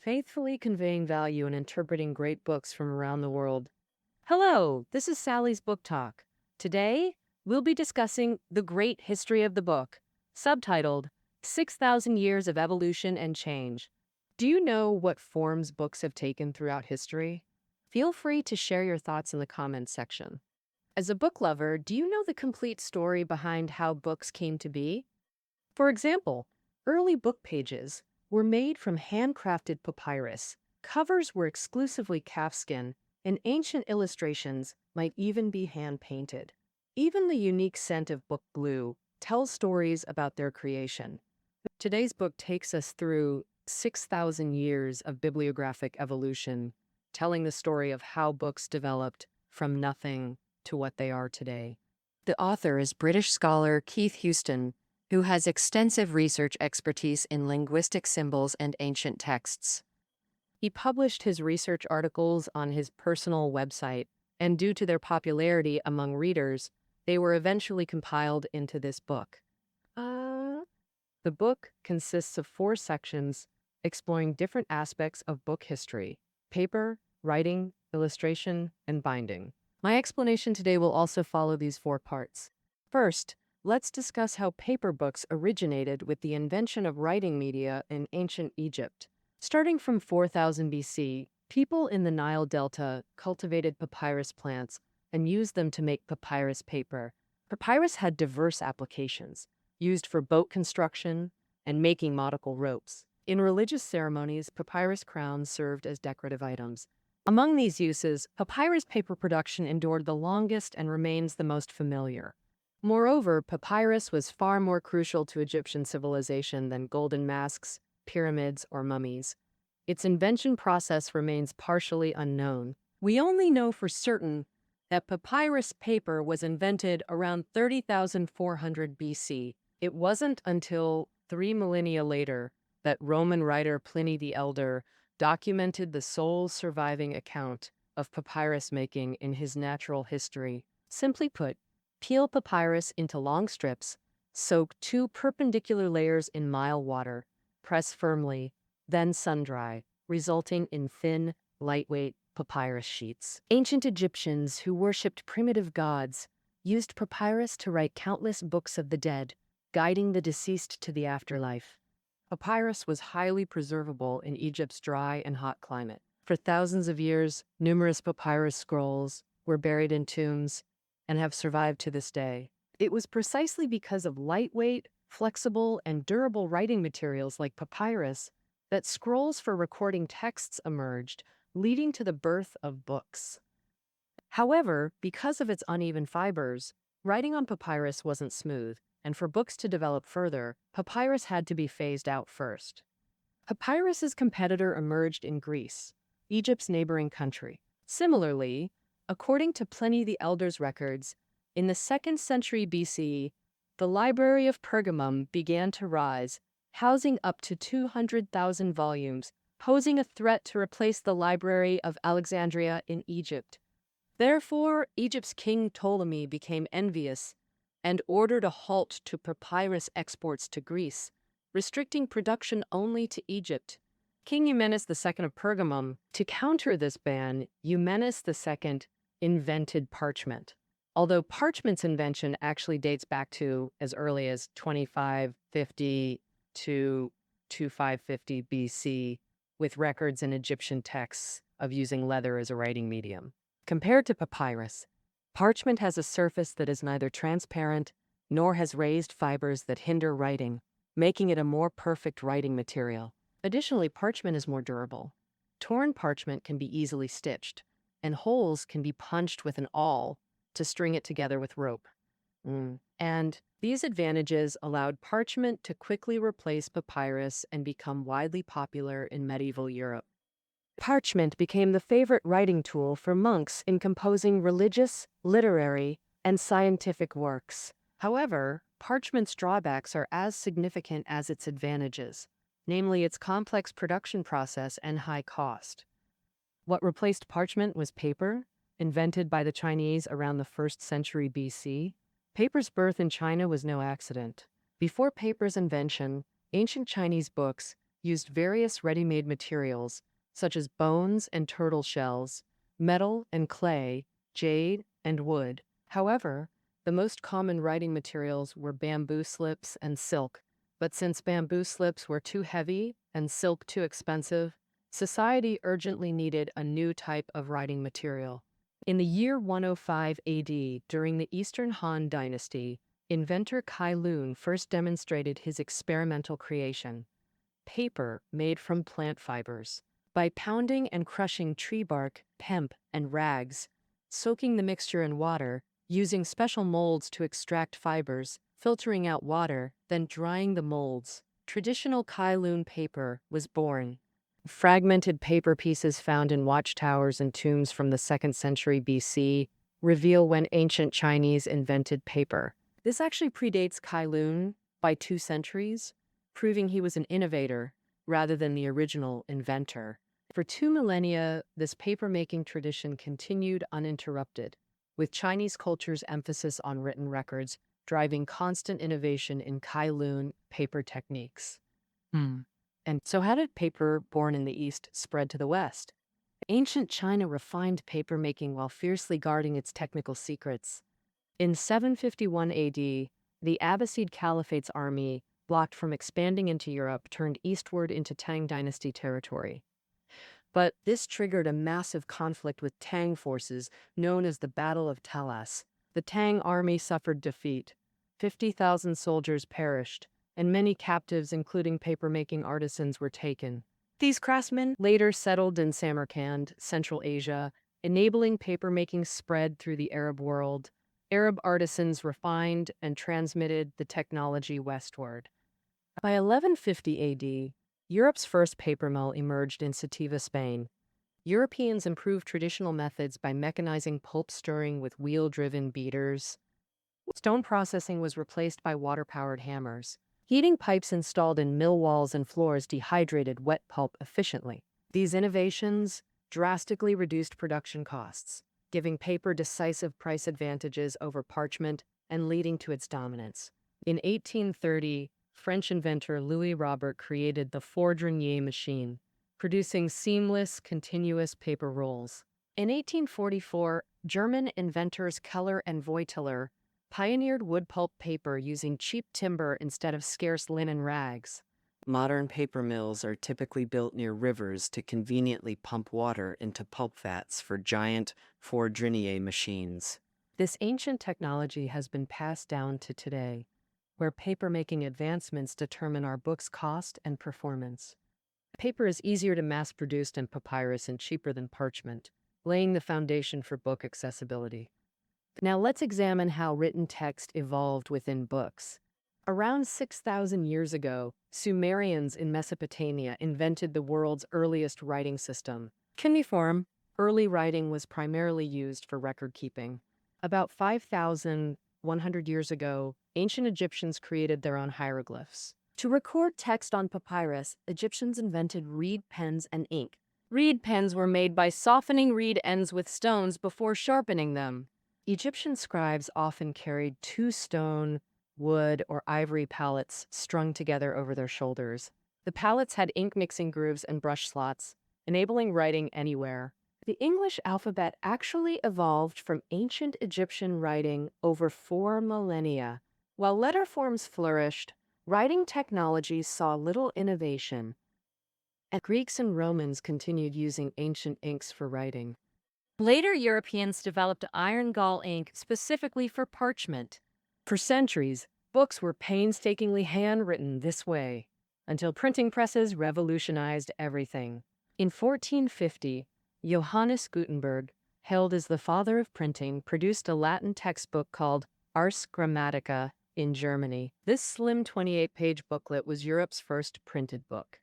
faithfully conveying value and interpreting great books from around the world. Hello, this is Sally's Book Talk. Today, we'll be discussing The Great History of the Book, subtitled 6,000 Years of Evolution and Change. Do you know what forms books have taken throughout history? Feel free to share your thoughts in the comments section. As a book lover, do you know the complete story behind how books came to be? For example, early book pages were made from handcrafted papyrus. Covers were exclusively calfskin, and ancient illustrations might even be hand-painted. Even the unique scent of book glue tells stories about their creation. Today's book takes us through 6,000 years of bibliographic evolution, telling the story of how books developed from nothing to what they are today. The author is British scholar Keith Houston, who has extensive research expertise in linguistic symbols and ancient texts. He published his research articles on his personal website, and due to their popularity among readers, they were eventually compiled into this book. The book consists of 4 sections exploring different aspects of book history: paper, writing, illustration, and binding. My explanation today will also follow these 4 parts. First, let's discuss how paper books originated with the invention of writing media in ancient Egypt. Starting from 4000 BC, people in the Nile Delta cultivated papyrus plants and used them to make papyrus paper. Papyrus had diverse applications, used for boat construction and making nautical ropes. In religious ceremonies, papyrus crowns served as decorative items. Among these uses, papyrus paper production endured the longest and remains the most familiar. Moreover, papyrus was far more crucial to Egyptian civilization than golden masks, pyramids, or mummies. Its invention process remains partially unknown. We only know for certain that papyrus paper was invented around 30,400 BC. It wasn't until 3 millennia later that Roman writer Pliny the Elder documented the sole surviving account of papyrus making in his Natural History. Simply put, peel papyrus into long strips, soak 2 perpendicular layers in mild water, press firmly, then sun-dry, resulting in thin, lightweight papyrus sheets. Ancient Egyptians who worshipped primitive gods used papyrus to write countless books of the dead, guiding the deceased to the afterlife. Papyrus was highly preservable in Egypt's dry and hot climate. For thousands of years, numerous papyrus scrolls were buried in tombs and have survived to this day. It was precisely because of lightweight, flexible, and durable writing materials like papyrus that scrolls for recording texts emerged, leading to the birth of books. However, because of its uneven fibers, writing on papyrus wasn't smooth, and for books to develop further, papyrus had to be phased out first. Papyrus's competitor emerged in Greece, Egypt's neighboring country. Similarly, according to Pliny the Elder's records, in the 2nd century BC, the Library of Pergamum began to rise, housing up to 200,000 volumes, posing a threat to replace the Library of Alexandria in Egypt. Therefore, Egypt's king Ptolemy became envious and ordered a halt to papyrus exports to Greece, restricting production only to Egypt. King Eumenes II of Pergamum, to counter this ban, Eumenes II invented parchment. Although parchment's invention actually dates back to as early as 2550 to 2550 BC, with records in Egyptian texts of using leather as a writing medium. Compared to papyrus, parchment has a surface that is neither transparent nor has raised fibers that hinder writing, making it a more perfect writing material. Additionally, parchment is more durable. Torn parchment can be easily stitched, and holes can be punched with an awl to string it together with rope. And these advantages allowed parchment to quickly replace papyrus and become widely popular in medieval Europe. Parchment became the favorite writing tool for monks in composing religious, literary, and scientific works. However, parchment's drawbacks are as significant as its advantages, namely its complex production process and high cost. What replaced parchment was paper, invented by the Chinese around the 1st century BC. Paper's birth in China was no accident. Before paper's invention, ancient Chinese books used various ready-made materials, such as bones and turtle shells, metal and clay, jade and wood. However, the most common writing materials were bamboo slips and silk, but since bamboo slips were too heavy and silk too expensive, society urgently needed a new type of writing material. In the year 105 AD, during the Eastern Han Dynasty, inventor Kai Lun first demonstrated his experimental creation, paper made from plant fibers. By pounding and crushing tree bark, hemp, and rags, soaking the mixture in water, using special molds to extract fibers, filtering out water, then drying the molds, traditional Kai Lun paper was born. Fragmented paper pieces found in watchtowers and tombs from the 2nd century BC reveal when ancient Chinese invented paper. This actually predates Kai Lun by 2 centuries, proving he was an innovator rather than the original inventor. For 2 millennia, this paper-making tradition continued uninterrupted, with Chinese culture's emphasis on written records driving constant innovation in Kai Lun paper techniques. And so how did paper born in the East spread to the West? Ancient China refined paper-making while fiercely guarding its technical secrets. In 751 AD, the Abbasid Caliphate's army, blocked from expanding into Europe, turned eastward into Tang Dynasty territory. But this triggered a massive conflict with Tang forces known as the Battle of Talas. The Tang army suffered defeat. 50,000 soldiers perished, and many captives, including paper-making artisans, were taken. These craftsmen later settled in Samarkand, Central Asia, enabling paper-making spread through the Arab world. Arab artisans refined and transmitted the technology westward. By 1150 AD, Europe's first paper mill emerged in Sativa, Spain. Europeans improved traditional methods by mechanizing pulp stirring with wheel-driven beaters. Stone processing was replaced by water-powered hammers. Heating pipes installed in mill walls and floors dehydrated wet pulp efficiently. These innovations drastically reduced production costs, giving paper decisive price advantages over parchment and leading to its dominance. In 1830, French inventor Louis Robert created the Fourdrinier machine, producing seamless, continuous paper rolls. In 1844, German inventors Keller and Voitiler pioneered wood pulp paper using cheap timber instead of scarce linen rags. Modern paper mills are typically built near rivers to conveniently pump water into pulp vats for giant Fourdrinier machines. This ancient technology has been passed down to today, where paper-making advancements determine our book's cost and performance. Paper is easier to mass-produce than papyrus and cheaper than parchment, laying the foundation for book accessibility. Now let's examine how written text evolved within books. Around 6,000 years ago, Sumerians in Mesopotamia invented the world's earliest writing system, cuneiform. Early writing was primarily used for record-keeping. About 5,100 years ago, ancient Egyptians created their own hieroglyphs. To record text on papyrus, Egyptians invented reed pens and ink. Reed pens were made by softening reed ends with stones before sharpening them. Egyptian scribes often carried 2 stone, wood, or ivory palettes strung together over their shoulders. The palettes had ink-mixing grooves and brush slots, enabling writing anywhere. The English alphabet actually evolved from ancient Egyptian writing over 4 millennia. While letter forms flourished, writing technologies saw little innovation, and Greeks and Romans continued using ancient inks for writing. Later Europeans developed iron gall ink specifically for parchment. For centuries, books were painstakingly handwritten this way, until printing presses revolutionized everything. In 1450, Johannes Gutenberg, hailed as the father of printing, produced a Latin textbook called Ars Grammatica in Germany. This slim 28-page booklet was Europe's first printed book.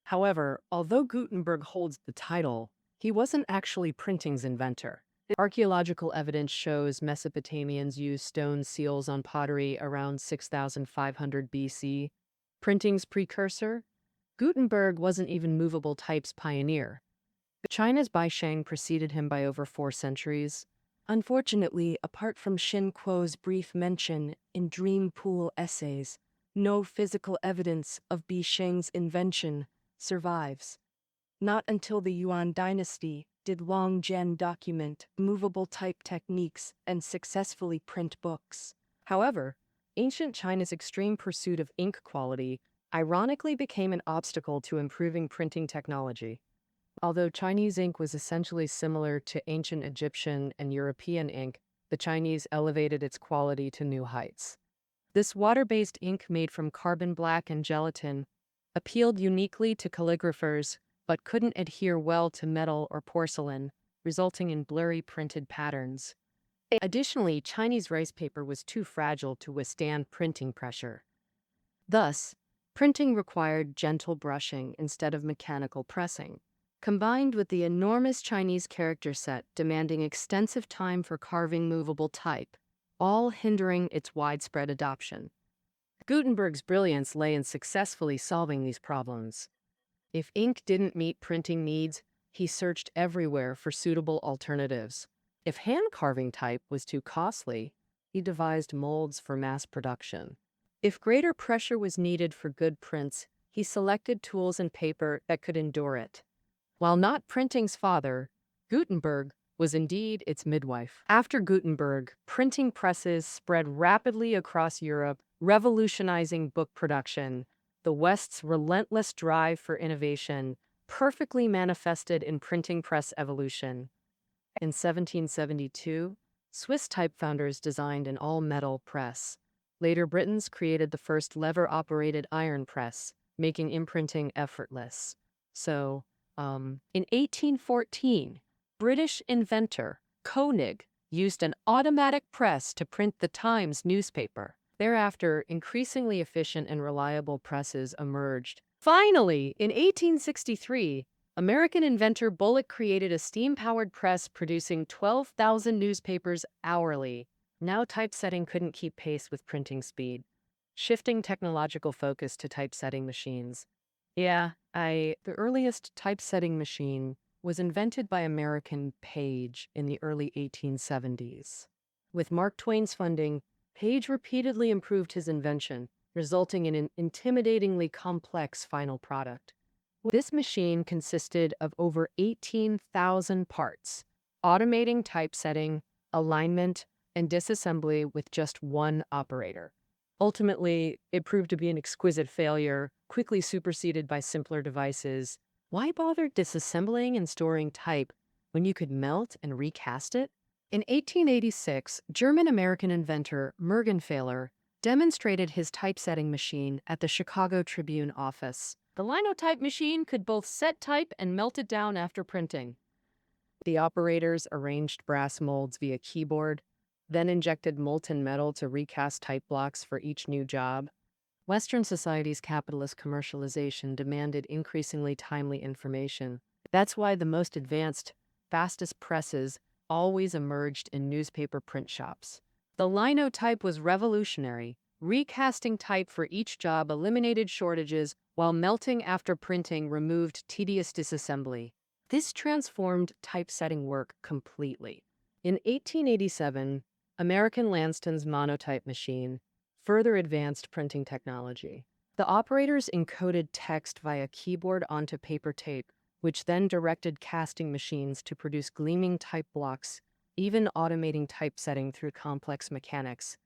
However, although Gutenberg holds the title, he wasn't actually printing's inventor. Archaeological evidence shows Mesopotamians used stone seals on pottery around 6,500 BC. Printing's precursor? Gutenberg wasn't even movable type's pioneer. China's Baisheng preceded him by over 4 centuries. Unfortunately, apart from Xin Kuo's brief mention in Dream Pool essays, no physical evidence of Baisheng's invention survives. Not until the Yuan dynasty did Long Zhen document movable type techniques and successfully print books. However, ancient China's extreme pursuit of ink quality ironically became an obstacle to improving printing technology. Although Chinese ink was essentially similar to ancient Egyptian and European ink, the Chinese elevated its quality to new heights. This water-based ink made from carbon black and gelatin appealed uniquely to calligraphers but couldn't adhere well to metal or porcelain, resulting in blurry printed patterns. Additionally, Chinese rice paper was too fragile to withstand printing pressure. Thus, printing required gentle brushing instead of mechanical pressing, combined with the enormous Chinese character set demanding extensive time for carving movable type, all hindering its widespread adoption. Gutenberg's brilliance lay in successfully solving these problems. If ink didn't meet printing needs, he searched everywhere for suitable alternatives. If hand-carving type was too costly, he devised molds for mass production. If greater pressure was needed for good prints, he selected tools and paper that could endure it. While not printing's father, Gutenberg was indeed its midwife. After Gutenberg, printing presses spread rapidly across Europe, revolutionizing book production. The West's relentless drive for innovation perfectly manifested in printing press evolution. In 1772, Swiss type founders designed an all-metal press. Later, Britons created the first lever-operated iron press, making imprinting effortless. In 1814, British inventor Koenig used an automatic press to print the Times newspaper. Thereafter, increasingly efficient and reliable presses emerged. Finally, in 1863, American inventor Bullock created a steam-powered press producing 12,000 newspapers hourly. Now typesetting couldn't keep pace with printing speed, shifting technological focus to typesetting machines. The earliest typesetting machine was invented by American Page in the early 1870s. With Mark Twain's funding, Page repeatedly improved his invention, resulting in an intimidatingly complex final product. This machine consisted of over 18,000 parts, automating typesetting, alignment, and disassembly with just one operator. Ultimately, it proved to be an exquisite failure, quickly superseded by simpler devices. Why bother disassembling and storing type when you could melt and recast it? In 1886, German-American inventor Mergenthaler demonstrated his typesetting machine at the Chicago Tribune office. The linotype machine could both set type and melt it down after printing. The operators arranged brass molds via keyboard, then injected molten metal to recast type blocks for each new job. Western society's capitalist commercialization demanded increasingly timely information. That's why the most advanced, fastest presses always emerged in newspaper print shops. The linotype was revolutionary. Recasting type for each job eliminated shortages, while melting after printing removed tedious disassembly. This transformed typesetting work completely. In 1887, American Lanston's monotype machine further advanced printing technology. The operators encoded text via keyboard onto paper tape, which then directed casting machines to produce gleaming type blocks, even automating typesetting through complex mechanics.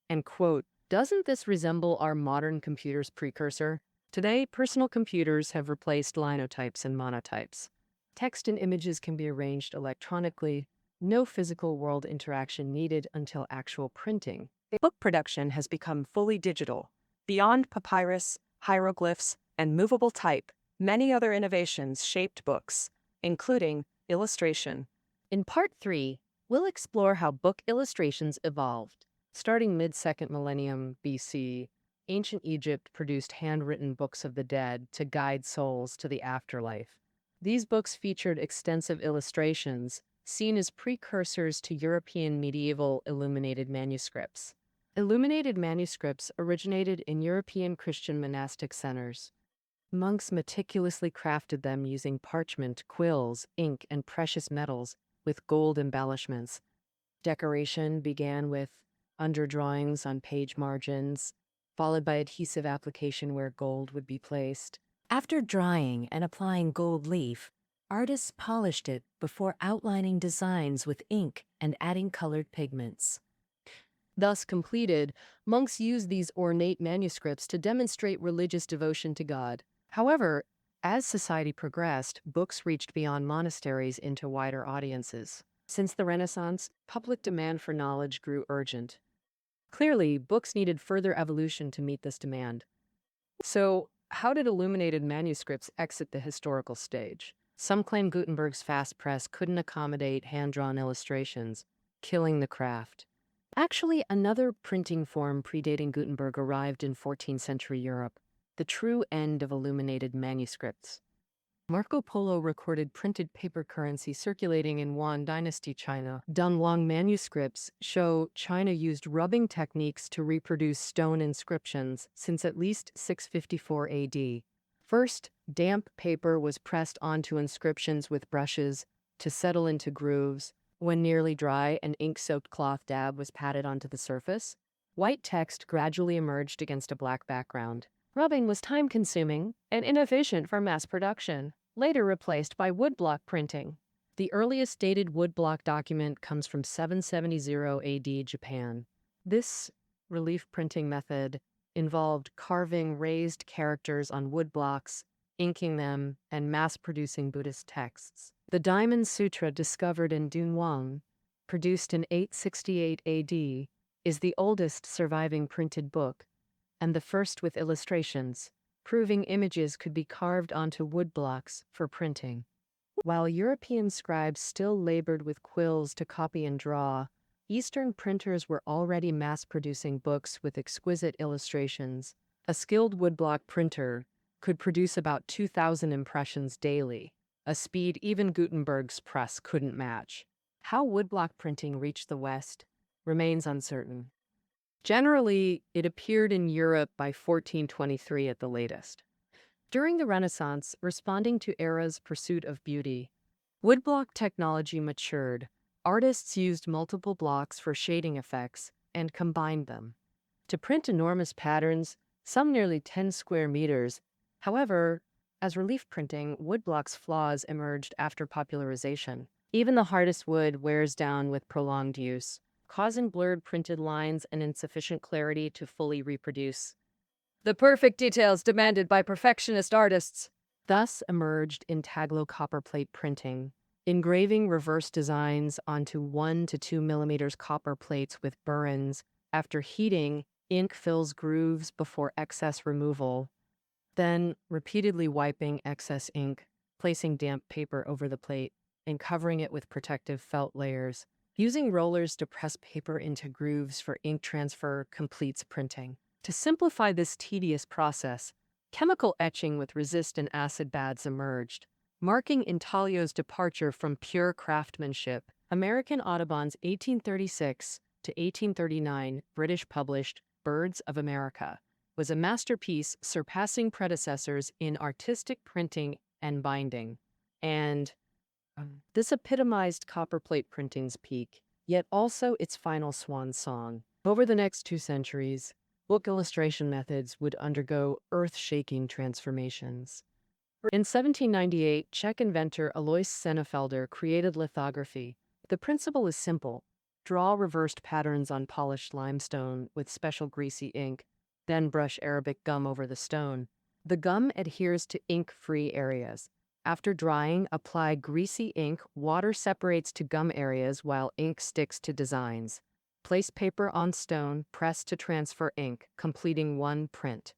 And quote, "Doesn't this resemble our modern computer's precursor? Today, personal computers have replaced linotypes and monotypes. Text and images can be arranged electronically, no physical world interaction needed until actual printing." Book production has become fully digital. Beyond papyrus, hieroglyphs, and movable type, many other innovations shaped books, including illustration. In Part 3, we'll explore how book illustrations evolved. Starting mid-2nd millennium BC, ancient Egypt produced handwritten books of the dead to guide souls to the afterlife. These books featured extensive illustrations, seen as precursors to European medieval illuminated manuscripts. Illuminated manuscripts originated in European Christian monastic centers. Monks meticulously crafted them using parchment, quills, ink, and precious metals with gold embellishments. Decoration began with underdrawings on page margins, followed by adhesive application where gold would be placed. After drying and applying gold leaf, artists polished it before outlining designs with ink and adding colored pigments. Thus completed, monks used these ornate manuscripts to demonstrate religious devotion to God. However, as society progressed, books reached beyond monasteries into wider audiences. Since the Renaissance, public demand for knowledge grew urgent. Clearly, books needed further evolution to meet this demand. So, how did illuminated manuscripts exit the historical stage? Some claim Gutenberg's fast press couldn't accommodate hand-drawn illustrations, killing the craft. Actually, another printing form predating Gutenberg arrived in 14th century Europe, the true end of illuminated manuscripts. Marco Polo recorded printed paper currency circulating in Yuan Dynasty China. Dunhuang manuscripts show China used rubbing techniques to reproduce stone inscriptions since at least 654 AD. First, damp paper was pressed onto inscriptions with brushes to settle into grooves. When nearly dry, an ink-soaked cloth dab was patted onto the surface. White text gradually emerged against a black background. Rubbing was time-consuming and inefficient for mass production, later replaced by woodblock printing. The earliest dated woodblock document comes from 770 AD Japan. This relief printing method involved carving raised characters on woodblocks, inking them, and mass-producing Buddhist texts. The Diamond Sutra discovered in Dunhuang, produced in 868 AD, is the oldest surviving printed book, and the first with illustrations, proving images could be carved onto woodblocks for printing. While European scribes still labored with quills to copy and draw, Eastern printers were already mass-producing books with exquisite illustrations. A skilled woodblock printer could produce about 2,000 impressions daily, a speed even Gutenberg's press couldn't match. How woodblock printing reached the West remains uncertain. Generally, it appeared in Europe by 1423 at the latest. During the Renaissance, responding to era's pursuit of beauty, woodblock technology matured. Artists used multiple blocks for shading effects and combined them to print enormous patterns, some nearly 10 square meters. However, as relief printing, woodblock's flaws emerged after popularization. Even the hardest wood wears down with prolonged use, causing blurred printed lines and insufficient clarity to fully reproduce the perfect details demanded by perfectionist artists. Thus emerged integral copperplate printing, engraving reverse designs onto 1 to 2 millimeters copper plates with burins. After heating, ink fills grooves before excess removal, then repeatedly wiping excess ink, placing damp paper over the plate, and covering it with protective felt layers. Using rollers to press paper into grooves for ink transfer completes printing. To simplify this tedious process, chemical etching with resistant acid baths emerged, marking intaglio's departure from pure craftsmanship. American Audubon's 1836 to 1839 British published Birds of America was a masterpiece surpassing predecessors in artistic printing and binding. And this epitomized copperplate printing's peak, yet also its final swan song. Over the next 2 centuries, book illustration methods would undergo earth-shaking transformations. In 1798, Czech inventor Alois Senefelder created lithography. The principle is simple. Draw reversed patterns on polished limestone with special greasy ink, then brush Arabic gum over the stone. The gum adheres to ink-free areas. After drying, apply greasy ink. Water separates to gum areas while ink sticks to designs. Place paper on stone, press to transfer ink, completing one print.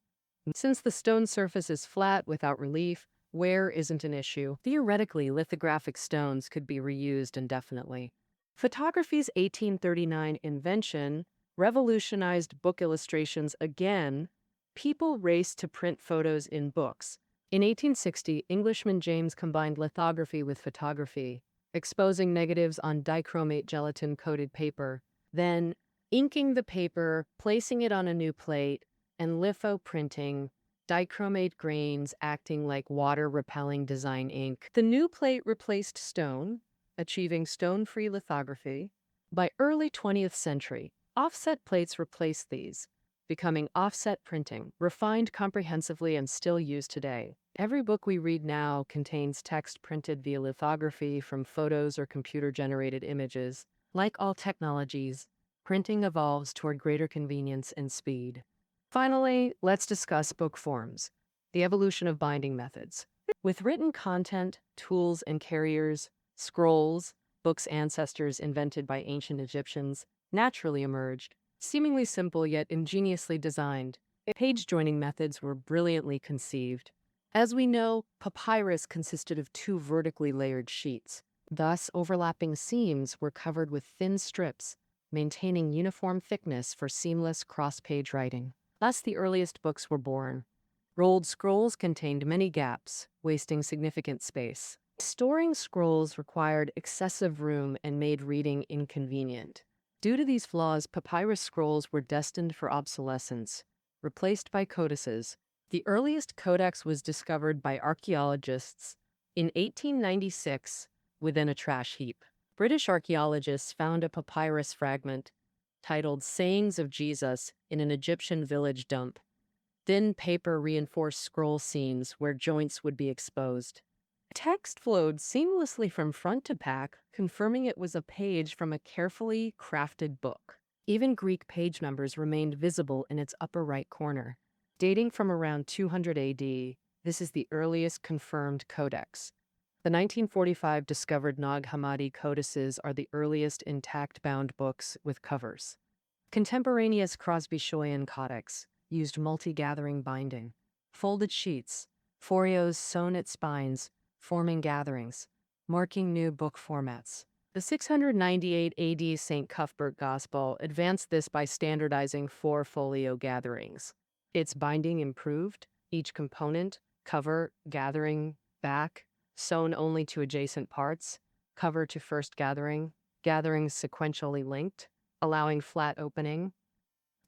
Since the stone surface is flat without relief, wear isn't an issue. Theoretically, lithographic stones could be reused indefinitely. Photography's 1839 invention revolutionized book illustrations again. People raced to print photos in books. In 1860, Englishman James combined lithography with photography, exposing negatives on dichromate gelatin-coated paper, then inking the paper, placing it on a new plate, and litho-printing, dichromate grains acting like water-repelling design ink. The new plate replaced stone, achieving stone-free lithography. By early 20th century, offset plates replaced these, becoming offset printing, refined comprehensively and still used today. Every book we read now contains text printed via lithography from photos or computer-generated images. Like all technologies, printing evolves toward greater convenience and speed. Finally, let's discuss book forms, the evolution of binding methods. With written content, tools, and carriers, scrolls, books' ancestors invented by ancient Egyptians, naturally emerged, seemingly simple yet ingeniously designed. Page joining methods were brilliantly conceived. As we know, papyrus consisted of two vertically layered sheets. Thus, overlapping seams were covered with thin strips, maintaining uniform thickness for seamless cross-page writing. Thus, the earliest books were born. Rolled scrolls contained many gaps, wasting significant space. Storing scrolls required excessive room and made reading inconvenient. Due to these flaws, papyrus scrolls were destined for obsolescence, replaced by codices. The earliest codex was discovered by archaeologists in 1896 within a trash heap. British archaeologists found a papyrus fragment titled Sayings of Jesus in an Egyptian village dump. Thin paper reinforced scroll seams where joints would be exposed. Text flowed seamlessly from front to back, confirming it was a page from a carefully crafted book. Even Greek page numbers remained visible in its upper right corner. Dating from around 200 AD, this is the earliest confirmed codex. The 1945 discovered Nag Hammadi codices are the earliest intact bound books with covers. Contemporaneous Crosby-Shoyan codex used multi-gathering binding, folded sheets, folios sewn at spines, forming gatherings, marking new book formats. The 698 AD St. Cuthbert Gospel advanced this by standardizing 4 folio gatherings. Its binding improved, each component, cover, gathering, back, sewn only to adjacent parts, cover to first gathering, gatherings sequentially linked, allowing flat opening.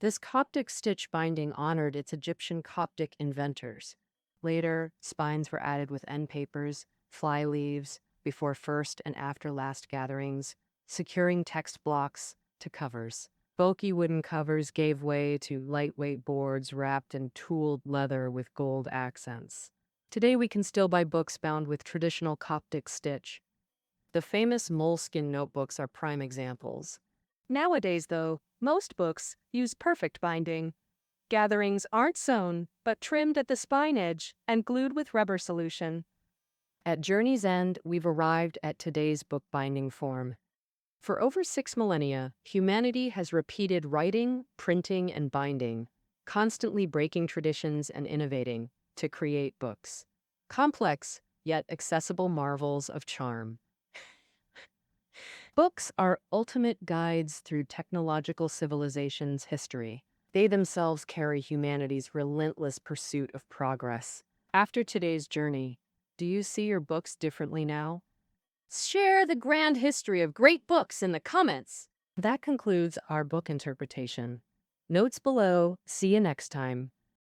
This Coptic stitch binding honored its Egyptian Coptic inventors. Later, spines were added with end papers, fly leaves, before first and after last gatherings, securing text blocks to covers. Bulky wooden covers gave way to lightweight boards wrapped in tooled leather with gold accents. Today we can still buy books bound with traditional Coptic stitch. The famous moleskin notebooks are prime examples. Nowadays, though, most books use perfect binding. Gatherings aren't sewn, but trimmed at the spine edge and glued with rubber solution. At Journey's End, we've arrived at today's bookbinding form. For over 6 millennia, humanity has repeated writing, printing, and binding, constantly breaking traditions and innovating to create books. Complex, yet accessible marvels of charm. Books are ultimate guides through technological civilization's history. They themselves carry humanity's relentless pursuit of progress. After today's journey, do you see your books differently now? Share the grand history of great books in the comments. That concludes our book interpretation. Notes below. See you next time.